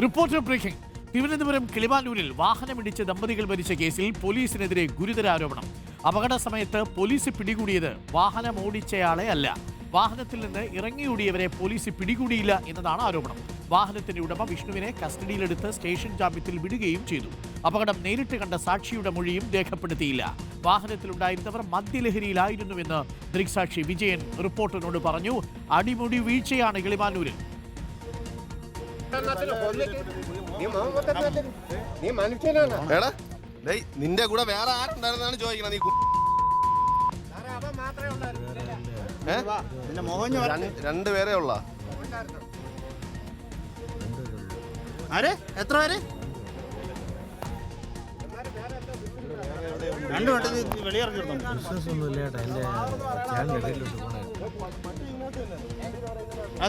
Reporter breaking. Thiruvananthapuram കിളിമാനൂരിൽ വാഹനമിടിച്ച് ദമ്പതികൾ മരിച്ച കേസിൽ പോലീസിനെതിരെ ഗുരുതര ആരോപണം. അപകട സമയത്ത് പോലീസ് പിടികൂടിയത് വാഹനം ഓടിച്ചയാളെ അല്ല, വാഹനത്തിൽ നിന്ന് ഇറങ്ങിയോടിയവരെ പോലീസ് പിടികൂടിയില്ല എന്നതാണ് ആരോപണം. വാഹനത്തിന്റെ ഉടമ വിഷ്ണുവിനെ കസ്റ്റഡിയിലെടുത്ത് സ്റ്റേഷൻ ജാമ്യത്തിൽ വിടുകയും ചെയ്തു. അപകടം നേരിട്ട് കണ്ട സാക്ഷിയുടെ മൊഴിയും രേഖപ്പെടുത്തിയില്ല. വാഹനത്തിലുണ്ടായിരുന്നവർ മദ്യലഹരിയിലായിരുന്നുവെന്ന് ദൃക്സാക്ഷി വിജയൻ റിപ്പോർട്ടറിനോട് പറഞ്ഞു. അടിമുടി വീഴ്ചയാണ് കിളിമാനൂരിൽ. നിന്റെ കൂടെ വേറെ ആരുണ്ടായിരുന്നാണ് ചോദിക്കണം. നീ രണ്ടുപേരെ ഉള്ള എത്ര പേര്?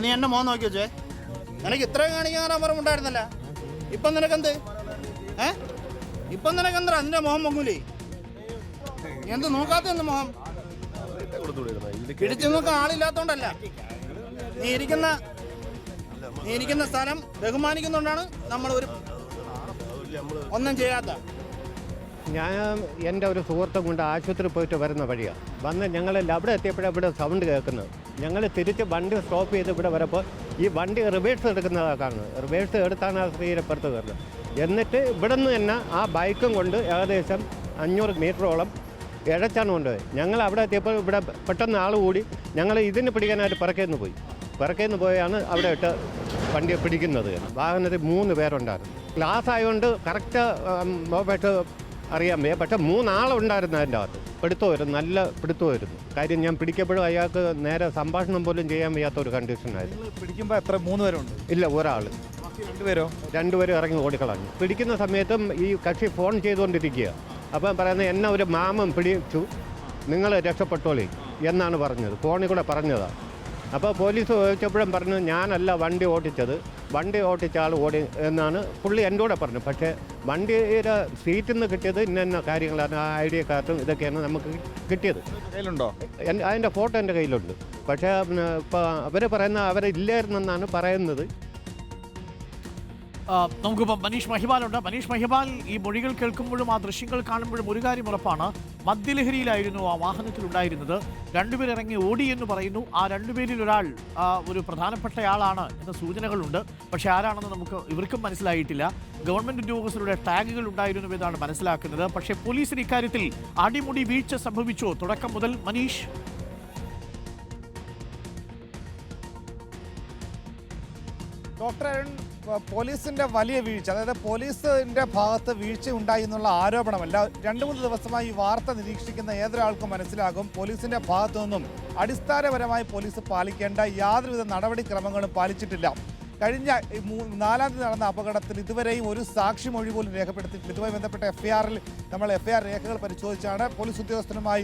നീ എന്നെ മോൻ നോക്കി വെച്ചേ, നിനക്ക് ഇത്രയും കാണിക്കാൻ ഉണ്ടായിരുന്നല്ല. ഇപ്പം നിനക്കെന്ത് ഇപ്പം നിനക്കെന്താ നിന്റെ മോഹം പൊങ്ങൂലേ? നീ എന്ത് നോക്കാത്ത മോഹം പിടിച്ചു നോക്കാൻ ആളില്ലാത്തോണ്ടല്ല. നീ ഇരിക്കുന്ന സ്ഥലം ബഹുമാനിക്കുന്നുകൊണ്ടാണ് നമ്മൾ ഒന്നും ചെയ്യാത്ത. ഞാൻ എൻ്റെ ഒരു സുഹൃത്തും കൊണ്ട് ആശുപത്രി പോയിട്ട് വരുന്ന വഴിയാണ് വന്ന് ഞങ്ങളെല്ലാം അവിടെ എത്തിയപ്പോഴാണ് ഇവിടെ സൗണ്ട് കേൾക്കുന്നത്. ഞങ്ങൾ തിരിച്ച് വണ്ടി സ്റ്റോപ്പ് ചെയ്ത് ഇവിടെ വരപ്പോൾ ഈ വണ്ടി റിവേഴ്സ് എടുക്കുന്നതാണ് കാണുന്നത്. റിവേഴ്സ് എടുത്താണ് ആ സ്ത്രീയുടെ പുറത്ത് കയറുന്നത്. എന്നിട്ട് ഇവിടെ നിന്ന് തന്നെ ആ ബൈക്കും കൊണ്ട് ഏകദേശം 500 മീറ്ററോളം ഇഴച്ചാണ് കൊണ്ടുപോയി. ഞങ്ങൾ അവിടെ എത്തിയപ്പോൾ ഇവിടെ പെട്ടെന്ന് ആൾ കൂടി ഞങ്ങൾ ഇതിന് പിടിക്കാനായിട്ട് പിറക്കേന്ന് പോയാണ് അവിടെ ഇട്ട് വണ്ടിയെ പിടിക്കുന്നത്. വാഹനത്തിൽ 3 പേരുണ്ടായിരുന്നു. ഗ്ലാസ് ആയതുകൊണ്ട് കറക്റ്റ് നോക്കിയിട്ട് അറിയാൻ വയ്യ. പക്ഷേ 3 ആളുണ്ടായിരുന്നു അതിൻ്റെ അകത്ത്. പിടുത്തമായിരുന്നു, നല്ല പിടുത്തമായിരുന്നു. കാര്യം ഞാൻ പിടിക്കപ്പോഴും അയാൾക്ക് നേരെ സംഭാഷണം പോലും ചെയ്യാൻ വയ്യാത്ത ഒരു കണ്ടീഷനായിരുന്നു. പിടിക്കുമ്പോൾ എത്ര 3 പേരുണ്ട്? ഇല്ല, ഒരാൾ. 2 പേരും ഇറങ്ങി ഓടിക്കളഞ്ഞു. പിടിക്കുന്ന സമയത്തും ഈ കക്ഷി ഫോൺ ചെയ്തുകൊണ്ടിരിക്കുക. അപ്പം പറയുന്നത് എന്നെ ഒരു മാമൻ പിടിച്ചു, നിങ്ങൾ രക്ഷപ്പെട്ടോളി എന്നാണ് പറഞ്ഞത്. ഫോണിൽ കൂടെ പറഞ്ഞതാണ്. അപ്പോൾ പോലീസ് ചോദിച്ചപ്പോഴും പറഞ്ഞു ഞാനല്ല വണ്ടി ഓടിച്ചത്, വണ്ടി ഓടിച്ച ആൾ ഓടി എന്നാണ് പുള്ളി എൻ്റെ കൂടെ പറഞ്ഞു. പക്ഷേ വണ്ടിയുടെ സീറ്റിൽ നിന്ന് കിട്ടിയത് ഇന്ന കാര്യങ്ങളാണ്, ആ ഐ ഡി കാർഡും ഇതൊക്കെയാണ് നമുക്ക് കിട്ടിയത്. കയ്യിലുണ്ടോ? അതിൻ്റെ ഫോട്ടോ എൻ്റെ കയ്യിലുണ്ട്. പക്ഷേ ഇപ്പോൾ അവർ പറയുന്ന അവരില്ലായിരുന്നെന്നാണ് പറയുന്നത്. നമുക്കിപ്പോൾ മനീഷ് മഹിപാലുണ്ട്. മനീഷ് മഹിപാൽ, ഈ മൊഴികൾ കേൾക്കുമ്പോഴും ആ ദൃശ്യങ്ങൾ കാണുമ്പോഴും ഒരു കാര്യം ഉറപ്പാണ്, മദ്യലഹരിയിലായിരുന്നു ആ വാഹനത്തിലുണ്ടായിരുന്നത്. 2 പേർ ഇറങ്ങി ഓടി എന്ന് പറയുന്നു. ആ 2 പേരിൽ ഒരാൾ ഒരു പ്രധാനപ്പെട്ടയാളാണ് എന്ന സൂചനകളുണ്ട്. പക്ഷേ ആരാണെന്ന് ഇവർക്കും മനസ്സിലായിട്ടില്ല. ഗവൺമെന്റ് ഉദ്യോഗസ്ഥരുടെ ടാഗുകൾ ഉണ്ടായിരുന്നു എന്നാണ് മനസ്സിലാക്കുന്നത്. പക്ഷേ പോലീസിന് ഇക്കാര്യത്തിൽ അടിമുടി വീഴ്ച സംഭവിച്ചോ തുടക്കം മുതൽ? മനീഷ്, ഡോക്ടർ അരുൺ, പോലീസിന്റെ വലിയ വീഴ്ച, അതായത് പോലീസിന്റെ ഭാഗത്ത് വീഴ്ച ഉണ്ടായി എന്നുള്ള ആരോപണമല്ല. 2-3 ദിവസമായി ഈ വാർത്ത നിരീക്ഷിക്കുന്ന ഏതൊരാൾക്കും മനസ്സിലാകും പോലീസിന്റെ ഭാഗത്തു നിന്നും അടിസ്ഥാനപരമായി പോലീസ് പാലിക്കേണ്ട യാതൊരുവിധ നടപടിക്രമങ്ങളും പാലിച്ചിട്ടില്ല. കഴിഞ്ഞ 4-ാം തീയതി നടന്ന അപകടത്തിൽ ഇതുവരെയും ഒരു സാക്ഷി മൊഴി പോലും രേഖപ്പെടുത്തിയിട്ടില്ല. ഇതുമായി ബന്ധപ്പെട്ട നമ്മൾ എഫ്ഐആർ രേഖകൾ പരിശോധിച്ചാണ്, പോലീസ് ഉദ്യോഗസ്ഥരുമായി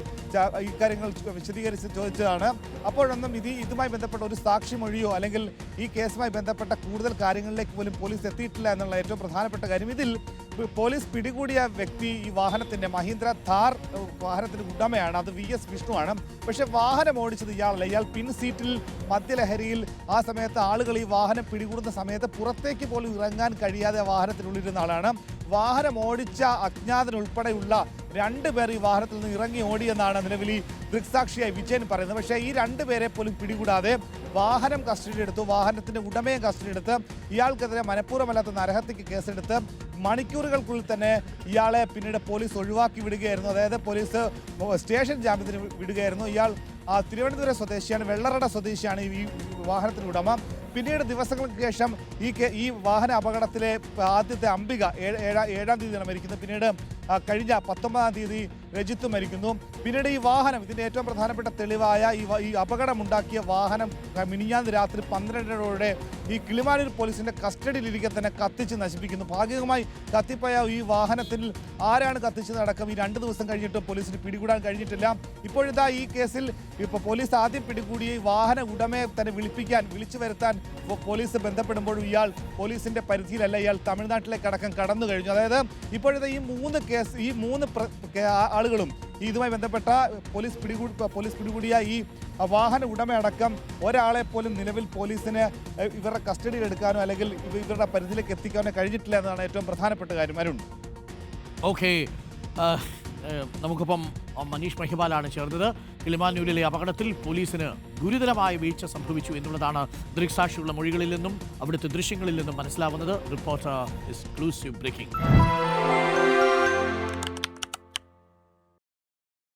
ഇക്കാര്യങ്ങൾ വിശദീകരിച്ച് ചോദിച്ചതാണ്. അപ്പോഴൊന്നും ഇതുമായി ബന്ധപ്പെട്ട ഒരു സാക്ഷി മൊഴിയോ അല്ലെങ്കിൽ ഈ കേസുമായി ബന്ധപ്പെട്ട കൂടുതൽ കാര്യങ്ങളിലേക്ക് പോലും പോലീസ് എത്തിയിട്ടില്ല എന്നുള്ള ഏറ്റവും പ്രധാനപ്പെട്ട കാര്യം. ഇതിൽ പോലീസ് പിടികൂടിയ വ്യക്തി ഈ വാഹനത്തിൻ്റെ മഹീന്ദ്ര ഥാർ വാഹനത്തിൻ്റെ ഉടമയാണ്, അത് VS വിഷ്ണുവാണ്. പക്ഷേ വാഹനം ഓടിച്ചത് ഇയാളല്ല. ഇയാൾ പിൻ സീറ്റിൽ മദ്യലഹരിയിൽ ആ സമയത്ത് ആളുകൾ ഈ വാഹനം പിടികൂടുന്ന സമയത്ത് പുറത്തേക്ക് പോലും ഇറങ്ങാൻ കഴിയാതെ വാഹനത്തിനുള്ളിരുന്ന ആളാണ്. വാഹനം ഓടിച്ച അജ്ഞാതനുൾപ്പെടെയുള്ള 2 പേർ ഈ വാഹനത്തിൽ നിന്ന് ഇറങ്ങി ഓടിയെന്നാണ് നിലവിൽ ഈ ദൃക്സാക്ഷിയായി വിജയൻ പറയുന്നത്. പക്ഷേ ഈ 2 പേരെ പോലും പിടികൂടാതെ വാഹനം കസ്റ്റഡിയിലെടുത്തു. വാഹനത്തിൻ്റെ ഉടമയെ കസ്റ്റഡിയെടുത്ത് ഇയാൾക്കെതിരെ മനഃപൂർവ്വമല്ലാത്ത നരഹത്യക്ക് കേസെടുത്ത് മണിക്കൂറുകൾക്കുള്ളിൽ തന്നെ ഇയാളെ പിന്നീട് പോലീസ് ഒഴിവാക്കി വിടുകയായിരുന്നു. അതായത് പോലീസ് സ്റ്റേഷൻ ജാമ്യത്തിന് വിടുകയായിരുന്നു. ഇയാൾ തിരുവനന്തപുരം സ്വദേശിയാണ്, വെള്ളറട സ്വദേശിയാണ് ഈ വാഹനത്തിൻ്റെ ഉടമ. പിന്നീട് ദിവസങ്ങൾക്ക് ശേഷം ഈ വാഹന അപകടത്തിലെ ആദ്യത്തെ അംബിക 7-ാം തീയതിയാണ് മരിക്കുന്നത്. പിന്നീട് കഴിഞ്ഞ 19-ാം തീയതി രജിത്ത് മരിക്കുന്നു. പിന്നീട് ഈ വാഹനം, ഇതിൻ്റെ ഏറ്റവും പ്രധാനപ്പെട്ട തെളിവായ ഈ അപകടമുണ്ടാക്കിയ വാഹനം മിനിഞ്ഞാന്ന് രാത്രി 12:00 ഈ കിളിമാനൂർ പോലീസിൻ്റെ കസ്റ്റഡിയിലിരിക്കെ തന്നെ കത്തിച്ച് നശിപ്പിക്കുന്നു. ഭാഗികമായി കത്തിപ്പോയ ഈ വാഹനത്തിൽ ആരാണ് കത്തിച്ചതടക്കം ഈ 2 ദിവസം കഴിഞ്ഞിട്ട് പോലീസിന് പിടികൂടാൻ കഴിഞ്ഞിട്ടില്ല. ഇപ്പോഴിതാ ഈ കേസിൽ പോലീസ് ആദ്യം പിടികൂടിയ ഈ വാഹന ഉടമയെ തന്നെ വിളിച്ചു വരുത്താൻ പോലീസ് ബന്ധപ്പെടുമ്പോഴും ഇയാൾ പോലീസിൻ്റെ പരിധിയിലല്ല, ഇയാൾ തമിഴ്നാട്ടിലേക്കടക്കം കടന്നു കഴിഞ്ഞു. അതായത് ഇപ്പോഴത്തെ ഈ 3 ആളുകളും ഇതുമായി ബന്ധപ്പെട്ട പോലീസ് പിടികൂടിയ ഈ വാഹന ഉടമയടക്കം ഒരാളെ പോലും നിലവിൽ പോലീസിന് ഇവരുടെ കസ്റ്റഡിയിൽ എടുക്കാനോ അല്ലെങ്കിൽ ഇവരുടെ പരിധിയിലേക്ക് എത്തിക്കാനോ കഴിഞ്ഞിട്ടില്ല എന്നതാണ് ഏറ്റവും പ്രധാനപ്പെട്ട കാര്യം. അരുൺ, ഓക്കെ, നമുക്കിപ്പം മനീഷ് മഹിപാലാണ് ചേർന്നത്. കിളിമാനൂരിലെ അപകടത്തിൽ പോലീസിന് ഗുരുതരമായ വീഴ്ച സംഭവിച്ചു എന്നുള്ളതാണ് ദൃക്സാക്ഷിയുള്ള മൊഴികളിൽ നിന്നും അവിടുത്തെ ദൃശ്യങ്ങളിൽ നിന്നും മനസ്സിലാവുന്നത്. Reporter exclusive breaking.